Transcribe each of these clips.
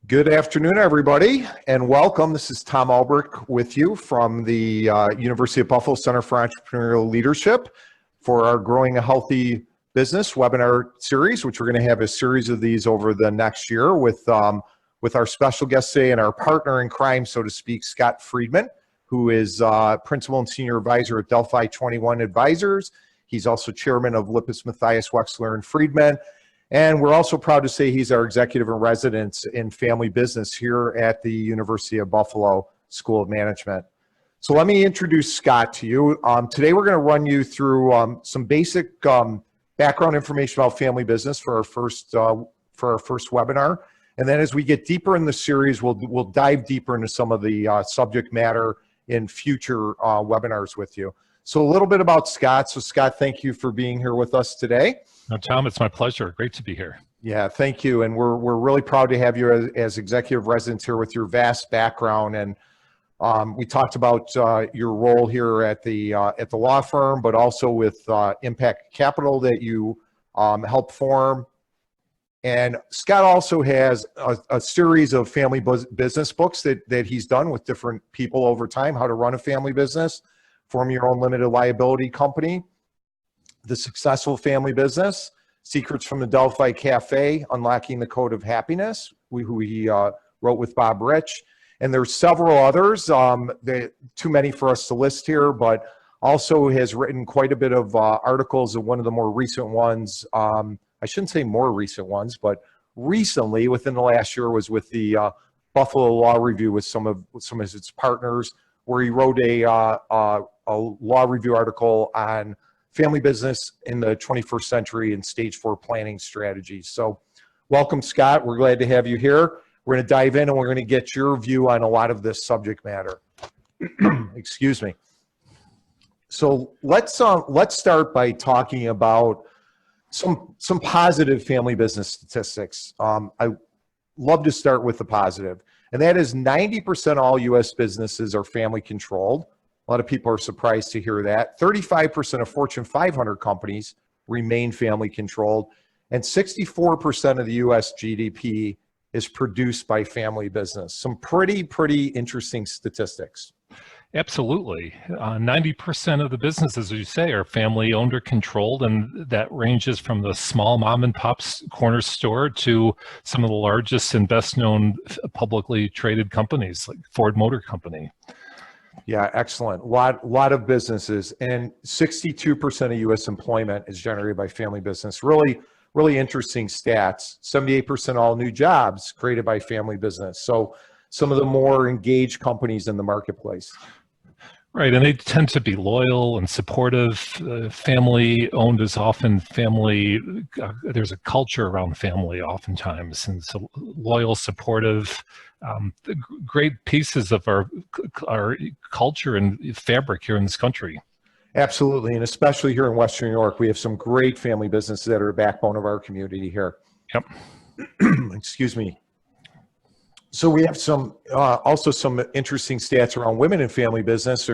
Good afternoon, everybody, and welcome. This is Tom Albrecht with you from the University of Buffalo Center for Entrepreneurial Leadership for our Growing a Healthy Business webinar series, which we're going to have a series of these over the next year with our special guest today and our partner in crime, so to speak, Scott Friedman, who is Principal and Senior Advisor at Delphi 21 Advisors. He's also Chairman of Lippis, Mathias, Wexler, and Friedman. And we're also proud to say he's our executive in residence in family business here at the University of Buffalo School of Management. So let me introduce Scott to you. Today we're going to run you through some basic background information about family business for our first webinar. And then as we get deeper in the series, we'll dive deeper into some of the subject matter in future webinars with you. So a little bit about Scott. So Scott, thank you for being here with us today. No, Tom, it's my pleasure. Great to be here. Yeah, thank you. And we're really proud to have you as executive residence here with your vast background. And we talked about your role here at the law firm, but also with Impact Capital that you helped form. And Scott also has a series of family business books that he's done with different people over time, how to run a family business, form your own limited liability company, The Successful Family Business, Secrets from the Delphi Cafe, Unlocking the Code of Happiness, who he wrote with Bob Rich. And there's several others, too many for us to list here, but also has written quite a bit of articles. And one of the more recent ones, I shouldn't say more recent ones, but recently within the last year was with the Buffalo Law Review with some of its partners, where he wrote a law review article on family business in the 21st century and stage 4 planning strategies. So welcome, Scott. We're glad to have you here. We're going to dive in and we're going to get your view on a lot of this subject matter. Excuse me. So let's start by talking about some positive family business statistics. I love to start with the positive, and that is 90% all U.S. businesses are family controlled. A lot of people are surprised to hear that. 35% of Fortune 500 companies remain family controlled, and 64% of the U.S. GDP is produced by family business. Some pretty interesting statistics. Absolutely. 90% of the businesses, as you say, are family owned or controlled, and that ranges from the small mom and pop's corner store to some of the largest and best known publicly traded companies like Ford Motor Company. Yeah, excellent. Lot of businesses, and 62% of U.S. employment is generated by family business. Really interesting stats. 78% all new jobs created by family business. So some of the more engaged companies in the marketplace. Right, and they tend to be loyal and supportive. Family owned is often family. There's a culture around family oftentimes, and so loyal, supportive, great pieces of our culture and fabric here in this country. Absolutely, and especially here in Western New York, we have some great family businesses that are a backbone of our community here. Yep. Excuse me. So we have also some interesting stats around women in family business.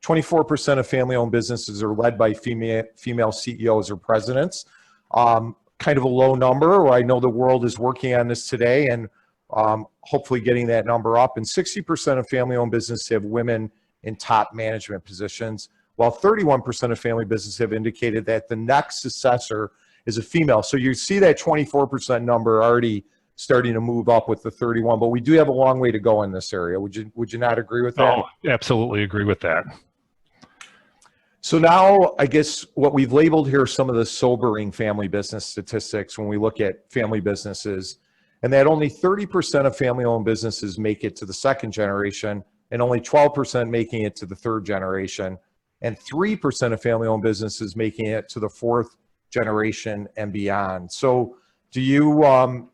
24% of family-owned businesses are led by female CEOs or presidents. Kind of a low number. I know the world is working on this today, and hopefully getting that number up. And 60% of family-owned businesses have women in top management positions, while 31% of family businesses have indicated that the next successor is a female. So you see that 24% number already starting to move up with the 31, but we do have a long way to go in this area. Would you not agree with that? Oh, absolutely agree with that. So now I guess what we've labeled here are some of the sobering family business statistics when we look at family businesses, and that only 30% of family-owned businesses make it to the second generation, and only 12% making it to the third generation, and 3% of family-owned businesses making it to the fourth generation and beyond. So do you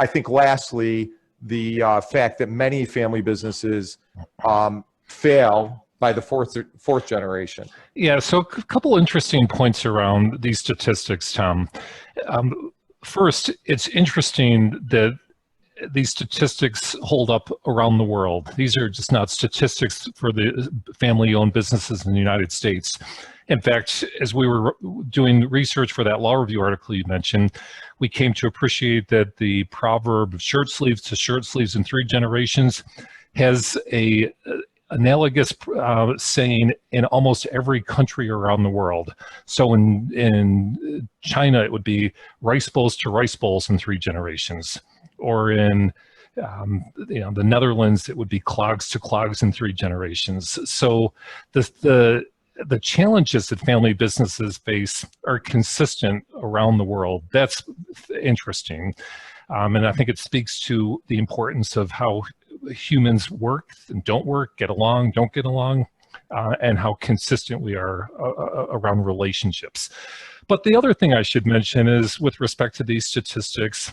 I think lastly, the fact that many family businesses fail by the fourth generation. Yeah, so a couple interesting points around these statistics, Tom. First, it's interesting that these statistics hold up around the world. These are just not statistics for the family-owned businesses in the United States. In fact, as we were doing research for that law review article you mentioned, we came to appreciate that the proverb of shirt sleeves to shirt sleeves in 3 generations has a analogous saying in almost every country around the world. So in China, it would be rice bowls to rice bowls in 3 generations. Or in the Netherlands, it would be clogs to clogs in 3 generations. So the challenges that family businesses face are consistent around the world. That's interesting. And I think it speaks to the importance of how humans work and don't work, get along, don't get along, and how consistent we are around relationships. But the other thing I should mention is, with respect to these statistics,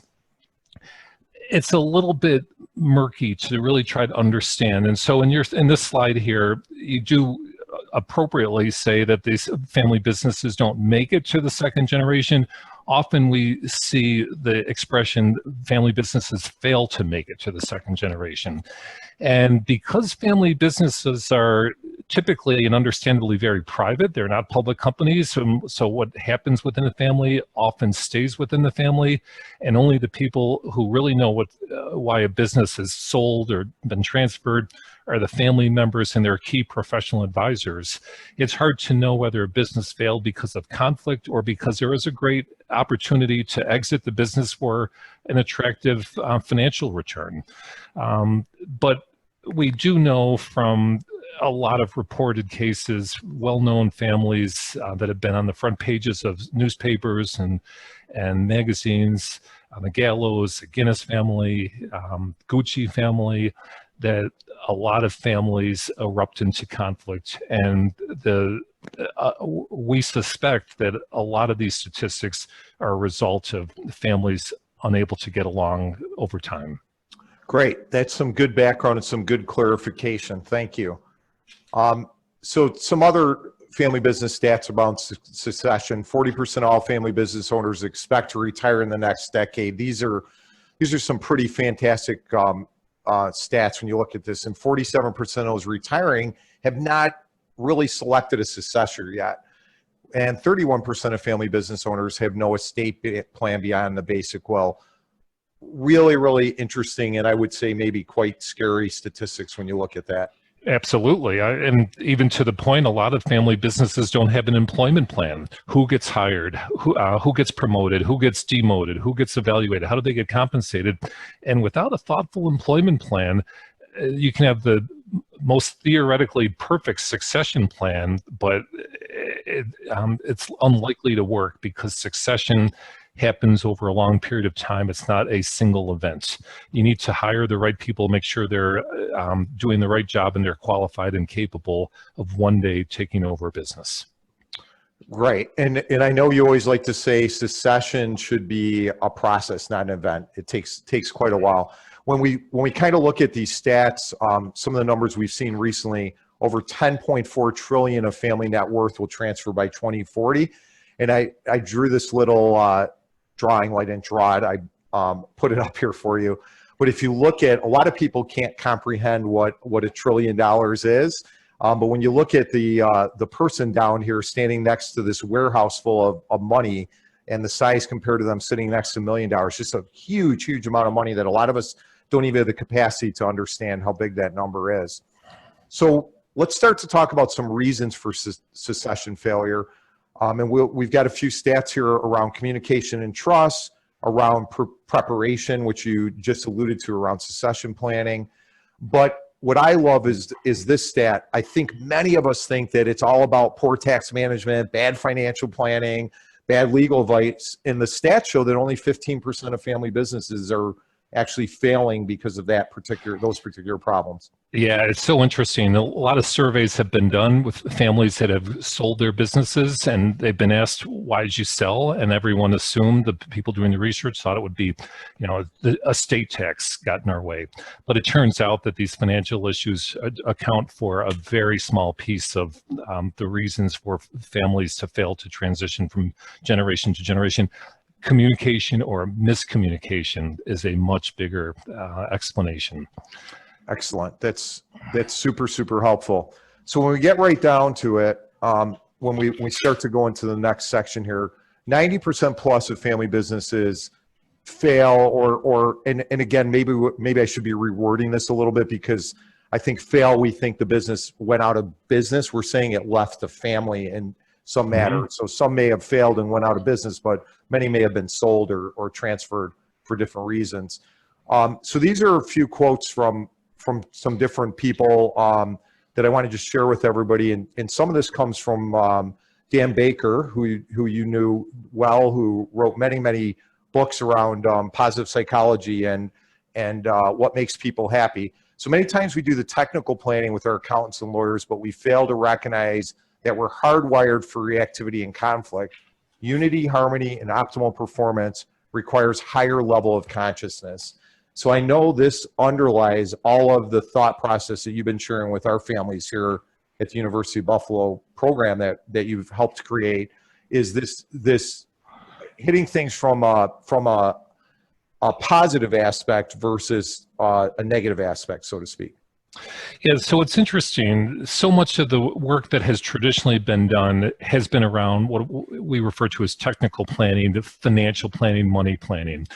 it's a little bit murky to really try to understand. And so in this slide here, you do appropriately say that these family businesses don't make it to the 2nd generation. Often we see the expression family businesses fail to make it to the 2nd generation. And because family businesses are typically and understandably very private, they're not public companies, so what happens within the family often stays within the family, and only the people who really know why a business is sold or been transferred are the family members and their key professional advisors. It's hard to know whether a business failed because of conflict or because there was a great opportunity to exit the business for an attractive financial return. But we do know from a lot of reported cases, well-known families that have been on the front pages of newspapers and magazines, the Gallows, the Guinness family, Gucci family, that a lot of families erupt into conflict, and we suspect that a lot of these statistics are a result of families unable to get along over time. Great. That's some good background and some good clarification. Thank you. So some other family business stats about succession: 40% of all family business owners expect to retire in the next decade. These are some pretty fantastic stats when you look at this, and 47% of those retiring have not really selected a successor yet. And 31% of family business owners have no estate plan beyond the basic will. Really, really interesting, and I would say maybe quite scary statistics when you look at that. Absolutely. And even to the point, a lot of family businesses don't have an employment plan. Who gets hired? Who gets promoted? Who gets demoted? Who gets evaluated? How do they get compensated? And without a thoughtful employment plan, you can have the most theoretically perfect succession plan, but it's unlikely to work because succession happens over a long period of time. It's not a single event. You need to hire the right people, make sure they're doing the right job and they're qualified and capable of one day taking over a business. Right. And I know you always like to say succession should be a process, not an event. It takes quite a while. When we kind of look at these stats, some of the numbers we've seen recently, over 10.4 trillion of family net worth will transfer by 2040. And I drew this little drawing. Well, I didn't draw it. I put it up here for you. But if you look at, a lot of people can't comprehend what $1 trillion is. But when you look at the person down here standing next to this warehouse full of money, and the size compared to them sitting next to $1 million, just a huge, huge amount of money that a lot of us don't even have the capacity to understand how big that number is. So let's start to talk about some reasons for succession failure. And we've got a few stats here around communication and trust, around preparation, which you just alluded to, around succession planning. But what I love is this stat. I think many of us think that it's all about poor tax management, bad financial planning, bad legal advice. And the stats show that only 15% of family businesses are actually failing because of those particular problems. Yeah, it's so interesting. A lot of surveys have been done with families that have sold their businesses, and they've been asked, why did you sell? And everyone assumed, the people doing the research thought it would be, the estate tax got in our way. But it turns out that these financial issues account for a very small piece of the reasons for families to fail to transition from generation to generation. communication or miscommunication is a much bigger explanation. Excellent. That's super, super helpful. So when we get right down to it, when we start to go into the next section here, 90% plus of family businesses fail, and again, maybe I should be rewording this a little bit, because I think fail, we think the business went out of business. We're saying it left the family in some matter. So some may have failed and went out of business, but many may have been sold or transferred for different reasons. So these are a few quotes from some different people that I want to just share with everybody. And some of this comes from Dan Baker, who you knew well, who wrote many books around positive psychology and what makes people happy. So many times we do the technical planning with our accountants and lawyers, but we fail to recognize that we're hardwired for reactivity and conflict. Unity, harmony, and optimal performance requires higher level of consciousness. So I know this underlies all of the thought process that you've been sharing with our families here at the University of Buffalo program that you've helped create, is this hitting things from a positive aspect versus a negative aspect, so to speak. Yeah, so it's interesting. So much of the work that has traditionally been done has been around what we refer to as technical planning, the financial planning, money planning,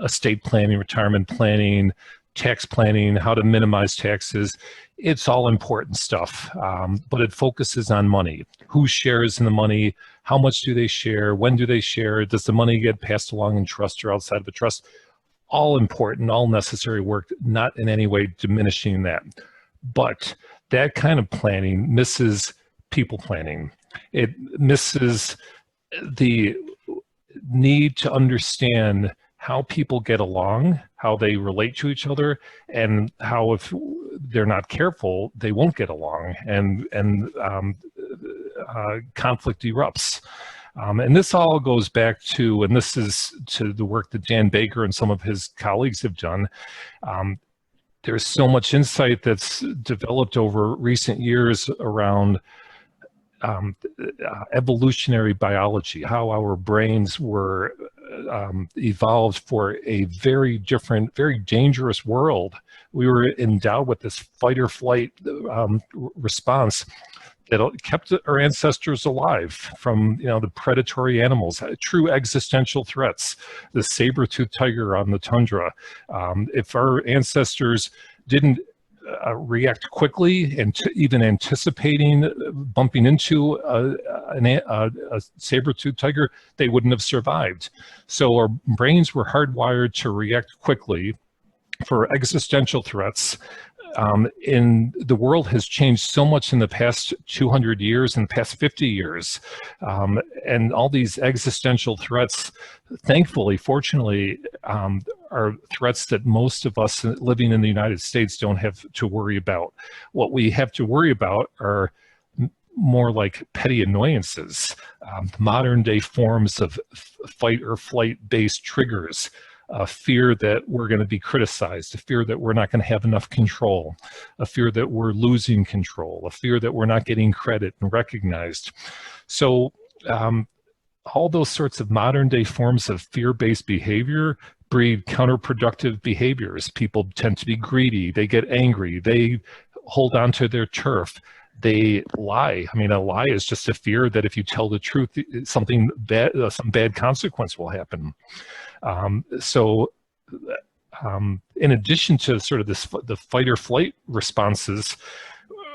estate planning, retirement planning, tax planning, how to minimize taxes. It's all important stuff, but it focuses on money. Who shares in the money? How much do they share? When do they share? Does the money get passed along in trust or outside of a trust? All important, all necessary work, not in any way diminishing that. But that kind of planning misses people planning. It misses the need to understand how people get along, how they relate to each other, and how, if they're not careful, they won't get along, and conflict erupts. And this all goes back to, and this is to the work that Dan Baker and some of his colleagues have done. There's so much insight that's developed over recent years around evolutionary biology, how our brains were evolved for a very different, very dangerous world. We were endowed with this fight or flight response that kept our ancestors alive from, the predatory animals, true existential threats, the saber-toothed tiger on the tundra. If our ancestors didn't react quickly and even anticipating bumping into a saber-toothed tiger, they wouldn't have survived. So our brains were hardwired to react quickly for existential threats. And the world has changed so much in the past 200 years and the past 50 years. And all these existential threats, thankfully, fortunately, are threats that most of us living in the United States don't have to worry about. What we have to worry about are more like petty annoyances, modern day forms of fight or flight based triggers. A fear that we're going to be criticized, a fear that we're not going to have enough control, a fear that we're losing control, a fear that we're not getting credit and recognized. So all those sorts of modern day forms of fear-based behavior breed counterproductive behaviors. People tend to be greedy, they get angry, they hold on to their turf, they lie. I mean, a lie is just a fear that if you tell the truth, something bad, some bad consequence will happen. In addition to sort of the fight or flight responses,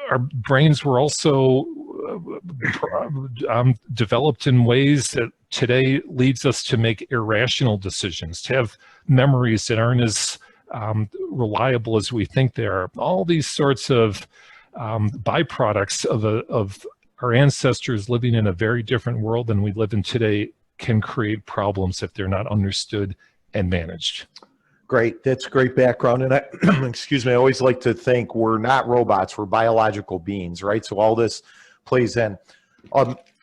our brains were also developed in ways that today leads us to make irrational decisions, to have memories that aren't as reliable as we think they are. All these sorts of byproducts of our ancestors living in a very different world than we live in today can create problems if they're not understood and managed. Great. That's great background. And excuse me, I always like to think we're not robots, we're biological beings, right? So all this plays in.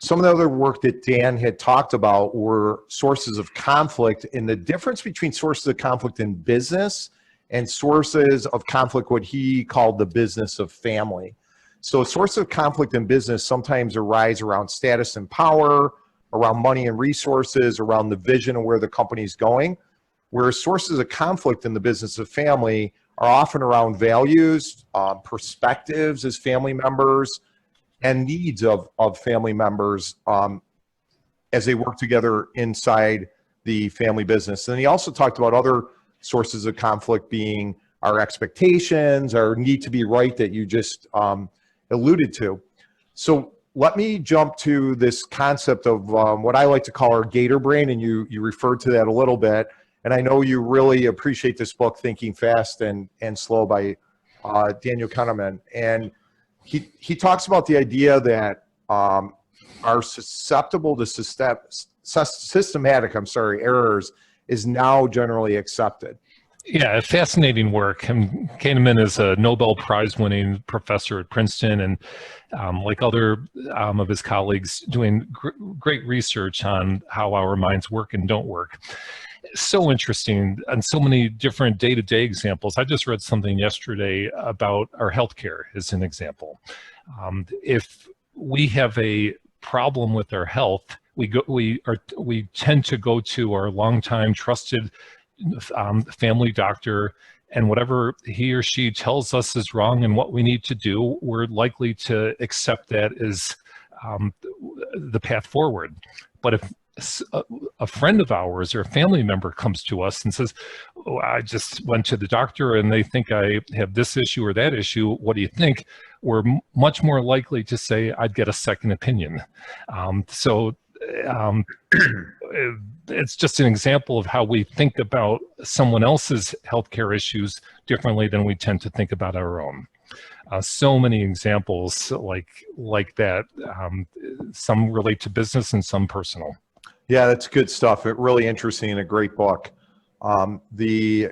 Some of the other work that Dan had talked about were sources of conflict, and the difference between sources of conflict in business and sources of conflict, what he called the business of family. So sources of conflict in business sometimes arise around status and power, around money and resources, around the vision of where the company's going, where sources of conflict in the business of family are often around values, perspectives as family members, and needs of family members as they work together inside the family business. And he also talked about other sources of conflict being our expectations, our need to be right that you just alluded to. So let me jump to this concept of what I like to call our Gator Brain, and you referred to that a little bit. And I know you really appreciate this book, Thinking Fast and Slow by Daniel Kahneman. And he talks about the idea that are susceptible to systematic errors is now generally accepted. Yeah, fascinating work. And Kahneman is a Nobel Prize-winning professor at Princeton, and like other of his colleagues, doing great research on how our minds work and don't work. So interesting, and so many different day-to-day examples. I just read something yesterday about our healthcare as an example. If we have a problem with our health, we tend to go to our longtime trusted family doctor, and whatever he or she tells us is wrong and what we need to do, we're likely to accept that as the path forward. But if a friend of ours or a family member comes to us and says, "Oh, I just went to the doctor and they think I have this issue or that issue, what do you think?" We're much more likely to say, "I'd get a second opinion." It's just an example of how we think about someone else's healthcare issues differently than we tend to think about our own. So many examples like that. Some relate to business and some personal. Yeah, that's good stuff. It really interesting and a great book. The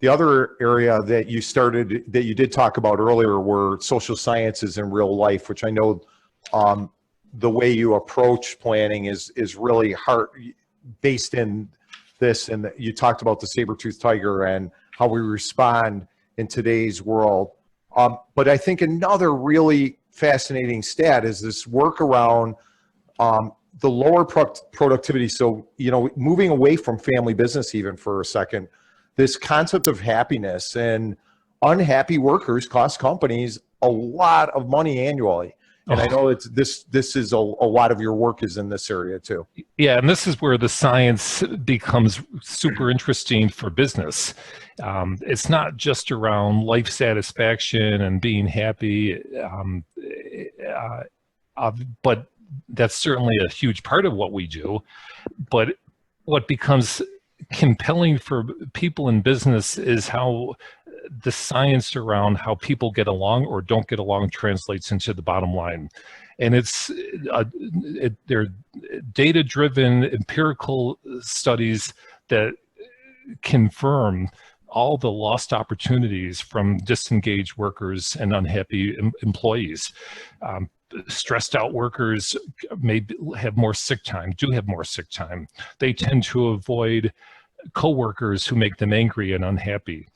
other area that you did talk about earlier were social sciences in real life, which I know the way you approach planning is really hard based in this. And you talked about the saber-toothed tiger and how we respond in today's world. But I think another really fascinating stat is this work around the lower productivity. So, moving away from family business even for a second, this concept of happiness, and unhappy workers cost companies a lot of money annually. And I know this is a lot of your work is in this area too. Yeah, and this is where the science becomes super interesting for business. It's not just around life satisfaction and being happy, but that's certainly a huge part of what we do. But what becomes compelling for people in business is how the science around how people get along or don't get along translates into the bottom line. And they're data-driven empirical studies that confirm all the lost opportunities from disengaged workers and unhappy employees. Stressed out workers may have more sick time, do have more sick time. They tend to avoid coworkers who make them angry and unhappy,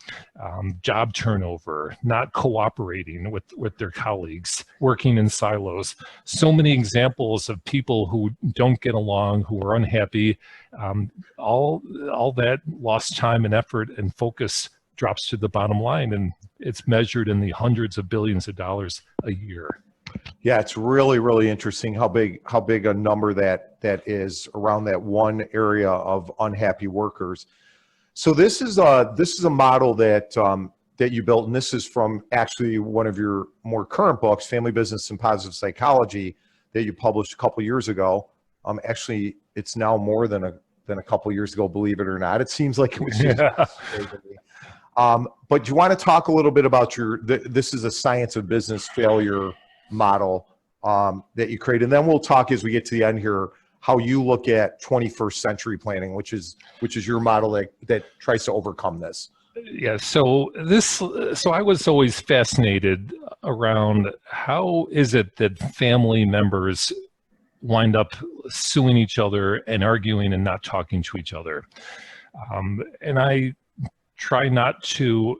job turnover, not cooperating with their colleagues, working in silos. So many examples of people who don't get along, who are unhappy. All that lost time and effort and focus drops to the bottom line, and it's measured in the hundreds of billions of dollars a year. Yeah, it's really, really interesting how big a number that is around that one area of unhappy workers. So this is a model that you built, and this is from actually one of your more current books, Family Business and Positive Psychology, that you published a couple years ago. Actually, it's now more than a couple years ago, believe it or not. It seems like it was just but you want to talk a little bit about this is a science of business failure model that you created, and then we'll talk as we get to the end here how you look at 21st century planning, which is your model that tries to overcome this. Yeah, so I was always fascinated around how is it that family members wind up suing each other and arguing and not talking to each other, and I try not to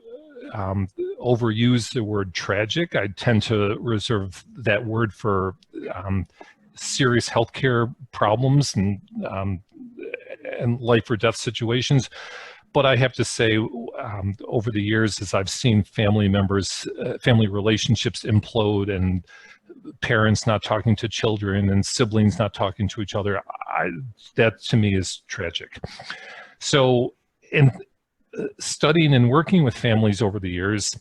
overuse the word tragic. I tend to reserve that word for serious healthcare problems and life or death situations. But I have to say, over the years, as I've seen family members, family relationships implode, and parents not talking to children and siblings not talking to each other, that to me is tragic. So in studying and working with families over the years,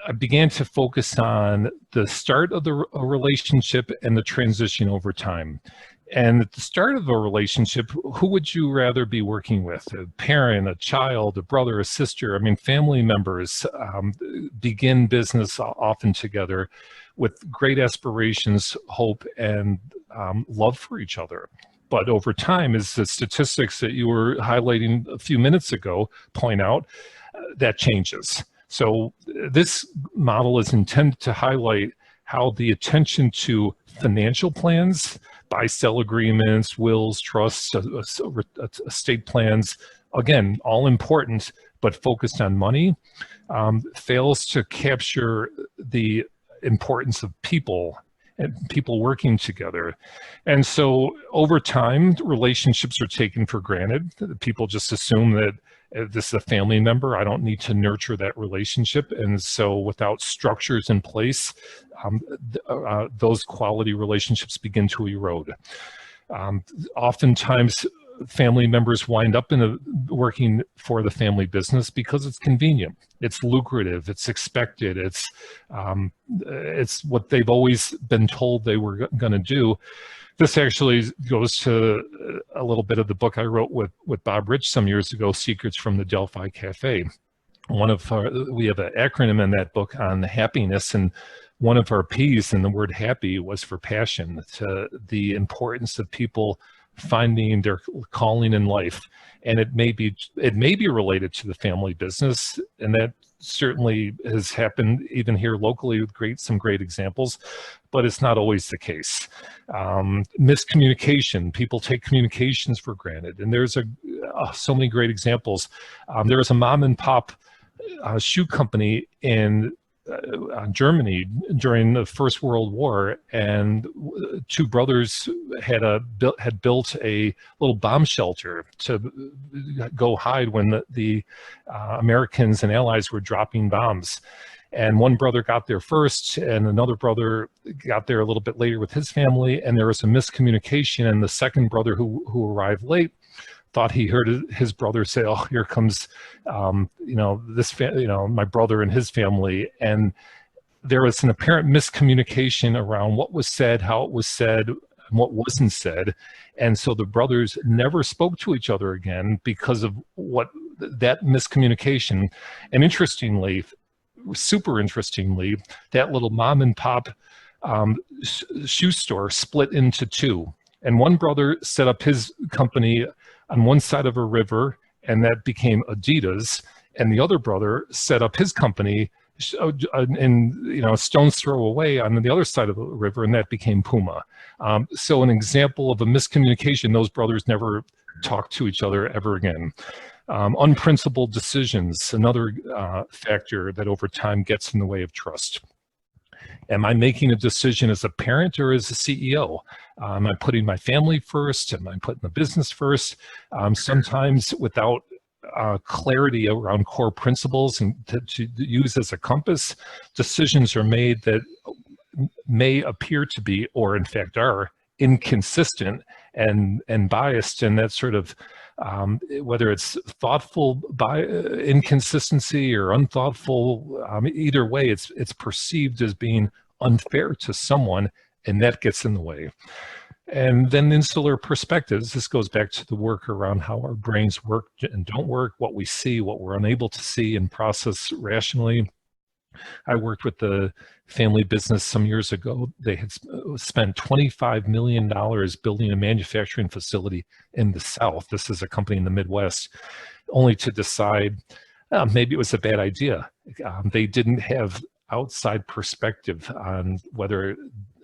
I began to focus on the start of the relationship and the transition over time. And at the start of a relationship, who would you rather be working with? A parent, a child, a brother, a sister? I mean, family members begin business often together with great aspirations, hope, and love for each other. But over time, as the statistics that you were highlighting a few minutes ago point out, that changes. So this model is intended to highlight how the attention to financial plans, buy-sell agreements, wills, trusts, estate plans, again, all important, but focused on money, fails to capture the importance of people and people working together. And so over time, relationships are taken for granted. People just assume that this is a family member, I don't need to nurture that relationship. And so without structures in place, those quality relationships begin to erode. Oftentimes, family members wind up working for the family business because it's convenient, it's lucrative, it's expected, it's what they've always been told they were going to do. This actually goes to a little bit of the book I wrote with Bob Rich some years ago, Secrets from the Delphi Cafe. We have an acronym in that book on happiness, and one of our P's in the word happy was for passion, to the importance of people finding their calling in life. And it may be related to the family business, and that certainly has happened even here locally with some great examples, but it's not always the case. Miscommunication, people take communications for granted, and there's so many great examples. There was a mom and pop shoe company in Germany during the First World War, and two brothers had built a little bomb shelter to go hide when the Americans and Allies were dropping bombs. And one brother got there first, and another brother got there a little bit later with his family, and there was a miscommunication, and the second brother who arrived late thought he heard his brother say, "Oh, here comes, my brother and his family." And there was an apparent miscommunication around what was said, how it was said, and what wasn't said. And so the brothers never spoke to each other again because of that miscommunication. And interestingly, super interestingly, that little mom and pop shoe store split into two. And one brother set up his company on one side of a river, and that became Adidas. And the other brother set up his company a stone's throw away on the other side of the river, and that became Puma. So an example of a miscommunication, those brothers never talked to each other ever again. Unprincipled decisions, another factor that over time gets in the way of trust. Am I making a decision as a parent or as a CEO? Am I putting my family first? Am I putting the business first? Sometimes without clarity around core principles and to use as a compass, decisions are made that may appear to be, or in fact are, inconsistent and biased, and that sort of whether it's thoughtful by inconsistency or unthoughtful, either way, it's perceived as being unfair to someone, and that gets in the way. And then insular perspectives. This goes back to the work around how our brains work and don't work, what we see, what we're unable to see and process rationally. I worked with the family business some years ago. They had spent $25 million building a manufacturing facility in the South. This is a company in the Midwest, only to decide maybe it was a bad idea. They didn't have outside perspective on whether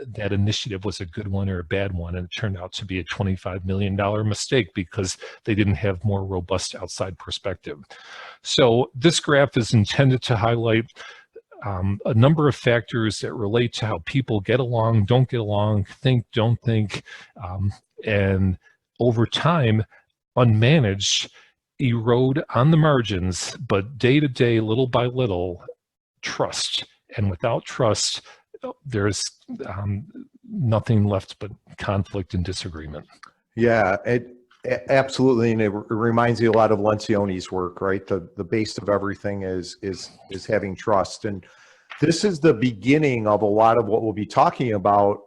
that initiative was a good one or a bad one, and it turned out to be a $25 million mistake because they didn't have more robust outside perspective. So this graph is intended to highlight a number of factors that relate to how people get along, don't get along, think, don't think, and over time, unmanaged, erode on the margins, but day to day, little by little, trust. And without trust, there's nothing left but conflict and disagreement. Yeah, absolutely, and it reminds me a lot of Lencioni's work, right? The base of everything is having trust, and this is the beginning of a lot of what we'll be talking about,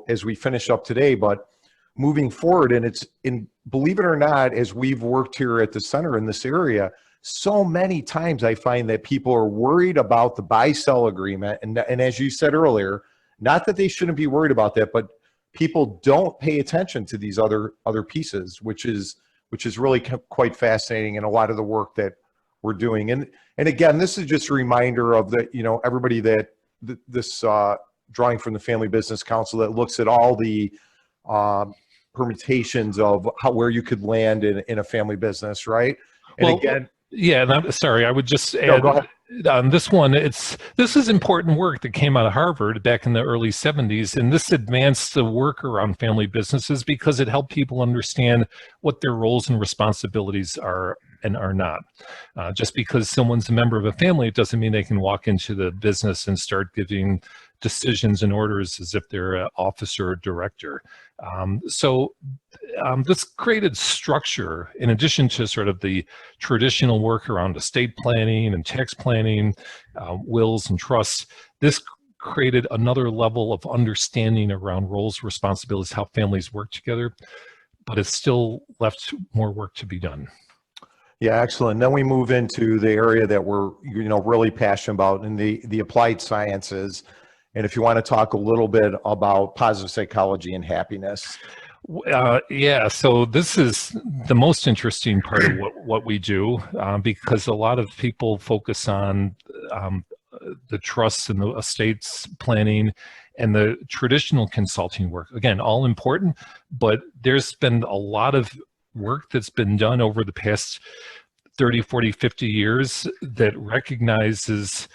as we finish up today, but moving forward. And believe it or not, as we've worked here at the center in this area, so many times I find that people are worried about the buy-sell agreement, and as you said earlier, not that they shouldn't be worried about that, but people don't pay attention to these other pieces, which is really quite fascinating in a lot of the work that we're doing. And again, this is just a reminder of everybody that this drawing from the Family Business Council that looks at all the permutations of where you could land in a family business, right? And well, again, yeah, and I'm sorry, I would just add, no, go ahead. On this one, this is important work that came out of Harvard back in the early 70s, and this advanced the work around family businesses because it helped people understand what their roles and responsibilities are and are not. Just because someone's a member of a family, it doesn't mean they can walk into the business and start giving decisions and orders as if they're an officer or director. This created structure in addition to sort of the traditional work around estate planning and tax planning, wills and trusts. This created another level of understanding around roles, responsibilities, how families work together, but it's still left more work to be done. Yeah, excellent. Then we move into the area that we're really passionate about, in the applied sciences. And if you want to talk a little bit about positive psychology and happiness. Yeah, so this is the most interesting part of what we do, because a lot of people focus on the trusts and the estates planning and the traditional consulting work. Again, all important, but there's been a lot of work that's been done over the past 30, 40, 50 years that recognizes,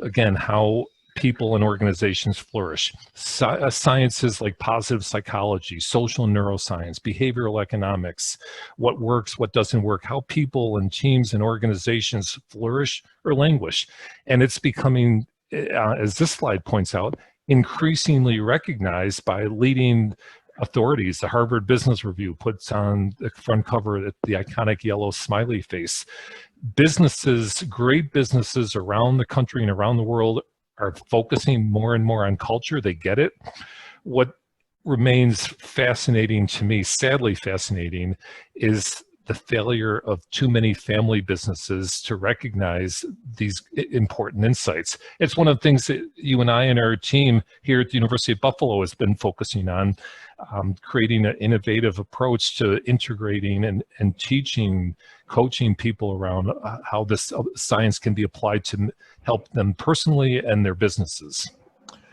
again, how people and organizations flourish. Sciences like positive psychology, social neuroscience, behavioral economics, what works, what doesn't work, how people and teams and organizations flourish or languish. And it's becoming, as this slide points out, increasingly recognized by leading authorities. The Harvard Business Review puts on the front cover the iconic yellow smiley face. Businesses, great businesses around the country and around the world, are focusing more and more on culture. They get it. What remains fascinating to me, sadly fascinating, is the failure of too many family businesses to recognize these important insights. It's one of the things that you and I and our team here at the University of Buffalo has been focusing on, creating an innovative approach to integrating and teaching, coaching people around how this science can be applied to help them personally and their businesses.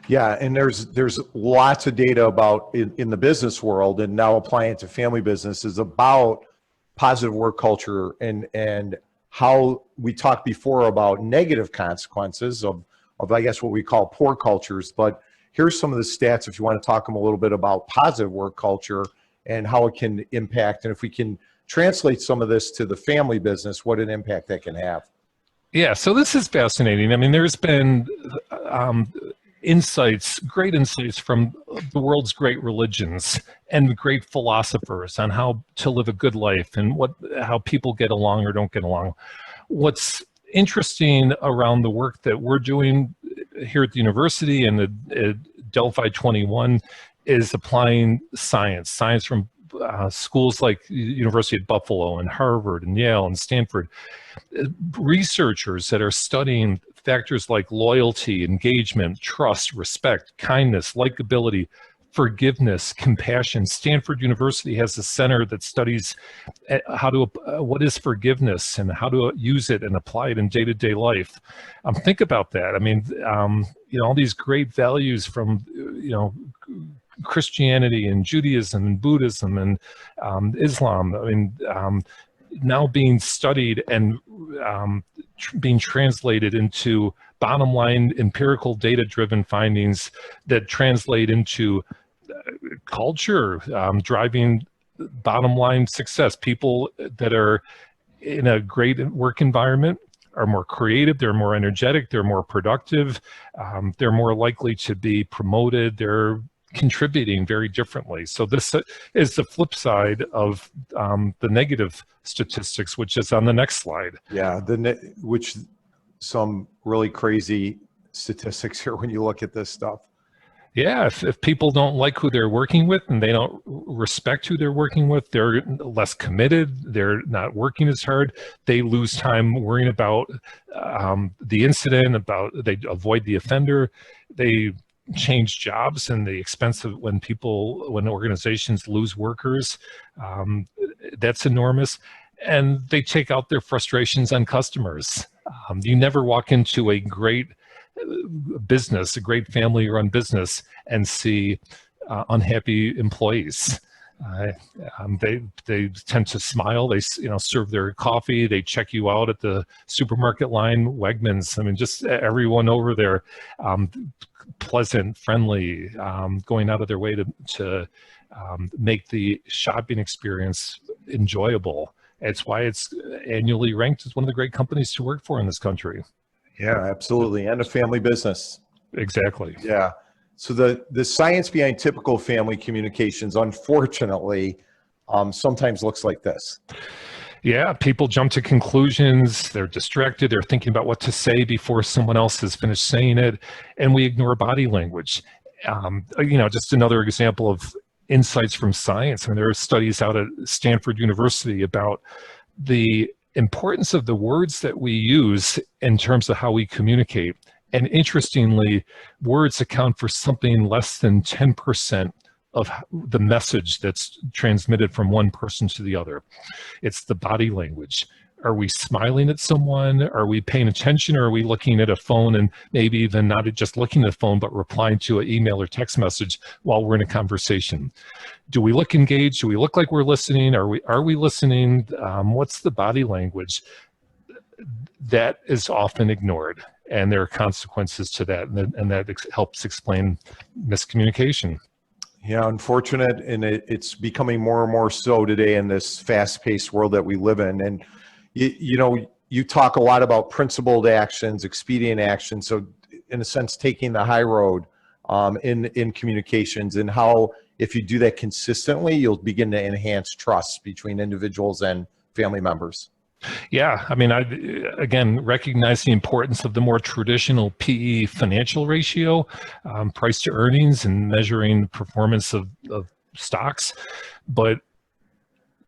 Yeah, and there's lots of data about in the business world, and now applying it to family businesses, about positive work culture and how we talked before about negative consequences of I guess what we call poor cultures. But here's some of the stats if you want to talk a little bit about positive work culture and how it can impact, and if we can translate some of this to the family business, what an impact that can have. Yeah, so this is fascinating. I mean, there's been great insights from the world's great religions and great philosophers on how to live a good life and how people get along or don't get along. What's interesting around the work that we're doing here at the university and at Delphi 21 is applying science from schools like University of Buffalo and Harvard and Yale and Stanford. Researchers that are studying factors like loyalty, engagement, trust, respect, kindness, likability, forgiveness, compassion. Stanford University has a center that studies what is forgiveness and how to use it and apply it in day-to-day life. Think about that. I mean, all these great values from, Christianity and Judaism and Buddhism and Islam. I mean, now being studied and being translated into bottom line, empirical, data-driven findings that translate into culture, driving bottom line success. People that are in a great work environment are more creative, they're more energetic, they're more productive, they're more likely to be promoted, they're contributing very differently. So this is the flip side of the negative statistics, which is on the next slide. Yeah, which some really crazy statistics here when you look at this stuff. Yeah, if people don't like who they're working with and they don't respect who they're working with, they're less committed, they're not working as hard, they lose time worrying about the incident, they avoid the offender, they change jobs, and the expense of when organizations lose workers, that's enormous. And they take out their frustrations on customers. You never walk into a great business, a great family-run business, and see unhappy employees. They tend to smile. They serve their coffee. They check you out at the supermarket line, Wegmans. I mean, just everyone over there, pleasant, friendly, going out of their way to make the shopping experience enjoyable. It's why it's annually ranked as one of the great companies to work for in this country. Yeah, absolutely. And a family business. Exactly. Yeah. So the science behind typical family communications, unfortunately, sometimes looks like this. Yeah, people jump to conclusions. They're distracted. They're thinking about what to say before someone else has finished saying it. And we ignore body language. Just another example of insights from science. I mean, there are studies out at Stanford University about the importance of the words that we use in terms of how we communicate. And interestingly, words account for something less than 10% of the message that's transmitted from one person to the other. It's the body language. Are we smiling at someone? Are we paying attention? Or are we looking at a phone and maybe even not just looking at the phone, but replying to an email or text message while we're in a conversation? Do we look engaged? Do we look like we're listening? Are we listening? What's the body language? That is often ignored, and there are consequences to that, and that helps explain miscommunication. Yeah, unfortunate, and it's becoming more and more so today in this fast-paced world that we live in. And you talk a lot about principled actions, expedient actions. So, in a sense, taking the high road in communications, and how if you do that consistently, you'll begin to enhance trust between individuals and family members. Yeah, I mean, I again recognize the importance of the more traditional PE financial ratio, price to earnings, and measuring performance of stocks. But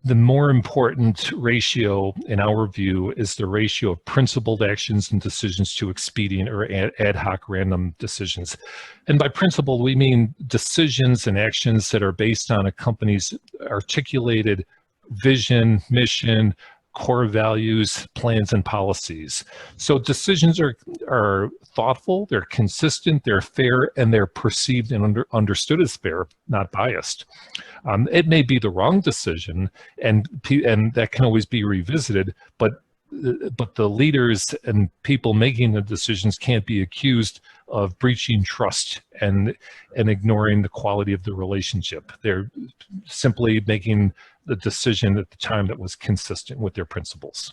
the more important ratio, in our view, is the ratio of principled actions and decisions to expedient or ad hoc random decisions. And by principled, we mean decisions and actions that are based on a company's articulated vision, mission, core values, plans, and policies. So decisions are thoughtful, they're consistent, they're fair, and they're perceived and understood as fair, not biased. It may be the wrong decision, and that can always be revisited, but the leaders and people making the decisions can't be accused of breaching trust and ignoring the quality of the relationship. They're simply making the decision at the time that was consistent with their principles.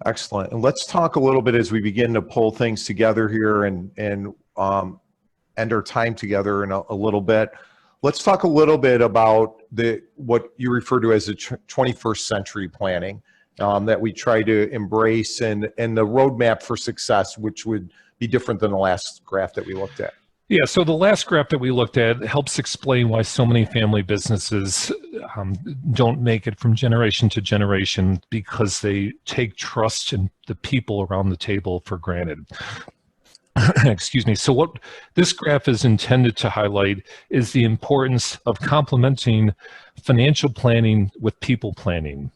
Excellent. And let's talk a little bit as we begin to pull things together here and end our time together in a little bit. Let's talk a little bit about what you refer to as the 21st century planning that we try to embrace, and the roadmap for success, which would be different than the last graph that we looked at. Yeah, so the last graph that we looked at helps explain why so many family businesses don't make it from generation to generation, because they take trust in the people around the table for granted. Excuse me. So what this graph is intended to highlight is the importance of complementing financial planning with people planning.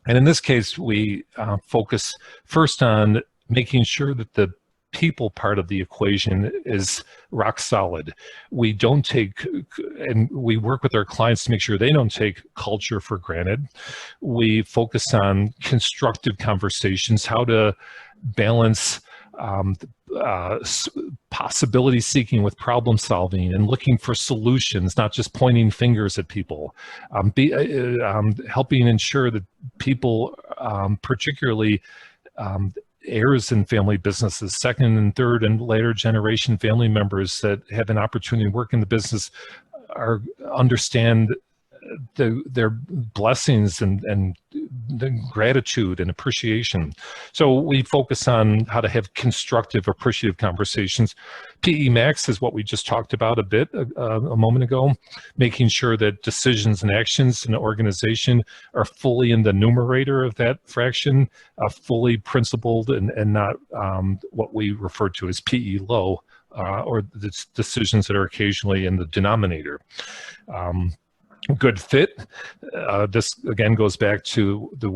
And in this case, we focus first on making sure that the people part of the equation is rock solid. We don't take, and we work with our clients to make sure they don't take culture for granted. We focus on constructive conversations, how to balance possibility seeking with problem solving and looking for solutions, not just pointing fingers at people, helping ensure that people, particularly heirs in family businesses, second and third and later generation family members that have an opportunity to work in the business, understand their blessings and the gratitude and appreciation. So we focus on how to have constructive, appreciative conversations. PE Max is what we just talked about a bit a moment ago, making sure that decisions and actions in an organization are fully in the numerator of that fraction, fully principled and not what we refer to as PE low, or the decisions that are occasionally in the denominator. Good fit. This again goes back to the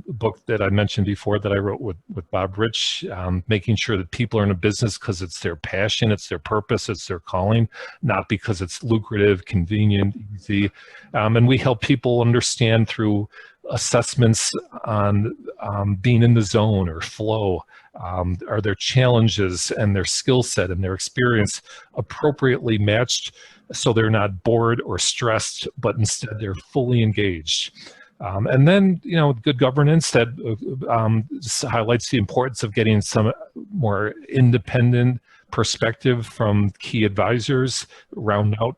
book that I mentioned before that I wrote with Bob Rich, making sure that people are in a business because it's their passion, it's their purpose, it's their calling, not because it's lucrative, convenient, easy. And we help people understand through assessments on being in the zone or flow. Are their challenges and their skill set and their experience appropriately matched so they're not bored or stressed, but instead they're fully engaged? And then, good governance that highlights the importance of getting some more independent perspective from key advisors, round out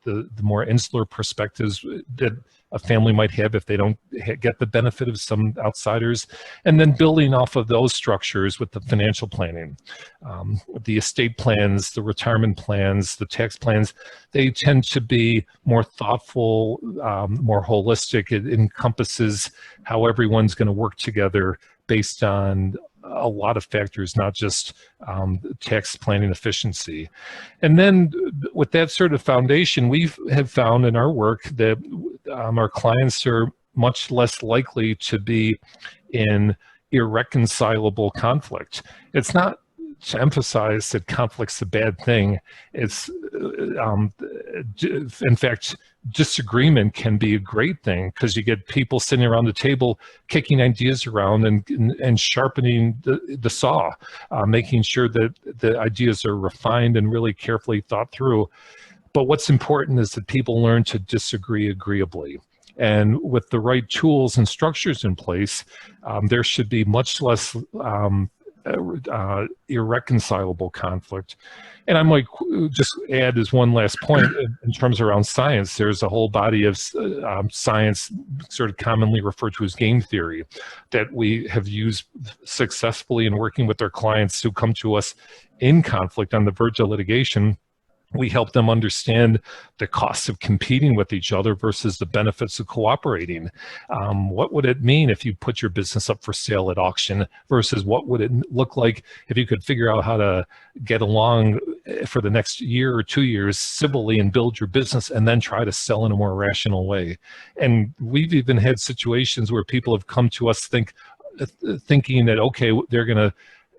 the more insular perspectives that a family might have if they don't get the benefit of some outsiders, and then building off of those structures with the financial planning. The estate plans, the retirement plans, the tax plans, they tend to be more thoughtful, more holistic. It encompasses how everyone's going to work together based on a lot of factors, not just tax planning efficiency. And then with that sort of foundation, we have found in our work that our clients are much less likely to be in irreconcilable conflict. It's not to emphasize that conflict's a bad thing. It's, in fact, disagreement can be a great thing because you get people sitting around the table kicking ideas around and sharpening the saw, making sure that the ideas are refined and really carefully thought through. But what's important is that people learn to disagree agreeably. And with the right tools and structures in place, there should be much less irreconcilable conflict. And I might just add as one last point in terms around science, there's a whole body of science sort of commonly referred to as game theory that we have used successfully in working with our clients who come to us in conflict on the verge of litigation. We help them understand the costs of competing with each other versus the benefits of cooperating. What would it mean if you put your business up for sale at auction versus what would it look like if you could figure out how to get along for the next year or 2 years civilly and build your business and then try to sell in a more rational way? And we've even had situations where people have come to us thinking that, okay, they're going to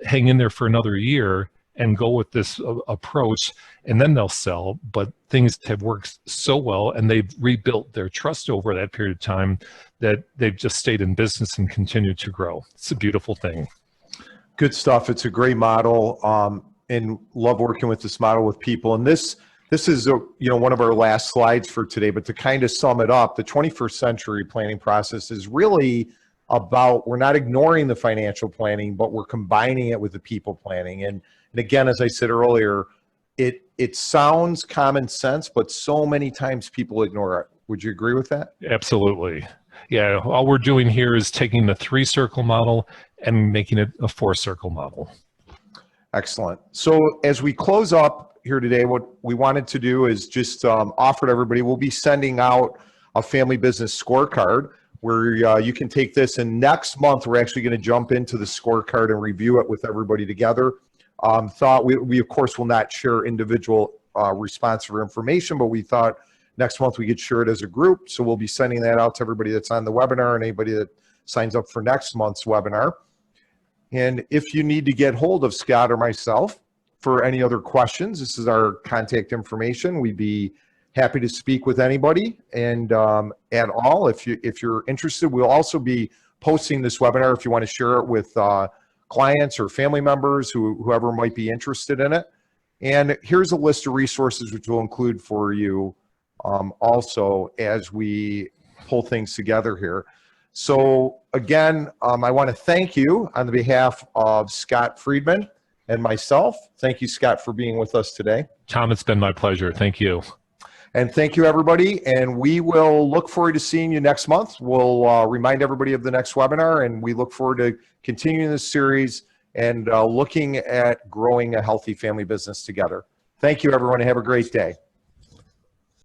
hang in there for another year and go with this approach, and then they'll sell. But things have worked so well, and they've rebuilt their trust over that period of time that they've just stayed in business and continued to grow. It's a beautiful thing. Good stuff. It's a great model, and love working with this model with people. And this is one of our last slides for today. But to kind of sum it up, the 21st century planning process is really about, we're not ignoring the financial planning, but we're combining it with the people planning. And again, as I said earlier, it sounds common sense, but so many times people ignore it. Would you agree with that? Absolutely. Yeah, all we're doing here is taking the 3-circle model and making it a 4-circle model. Excellent. So as we close up here today, what we wanted to do is just offer to everybody, we'll be sending out a family business scorecard where you can take this, and next month we're actually going to jump into the scorecard and review it with everybody together. Thought we of course will not share individual responsive information, but we thought next month we could share it as a group. So we'll be sending that out to everybody that's on the webinar and anybody that signs up for next month's webinar. And if you need to get hold of Scott or myself for any other questions, this is our contact information. We'd be happy to speak with anybody and at all. If you're interested, we'll also be posting this webinar if you want to share it with clients or family members, whoever might be interested in it. And here's a list of resources which we'll include for you also as we pull things together here. So again, I want to thank you on the behalf of Scott Friedman and myself. Thank you, Scott, for being with us today. Tom, it's been my pleasure. Thank you. And thank you, everybody. And we will look forward to seeing you next month. We'll remind everybody of the next webinar, and we look forward to continuing this series and looking at growing a healthy family business together. Thank you, everyone. Have a great day.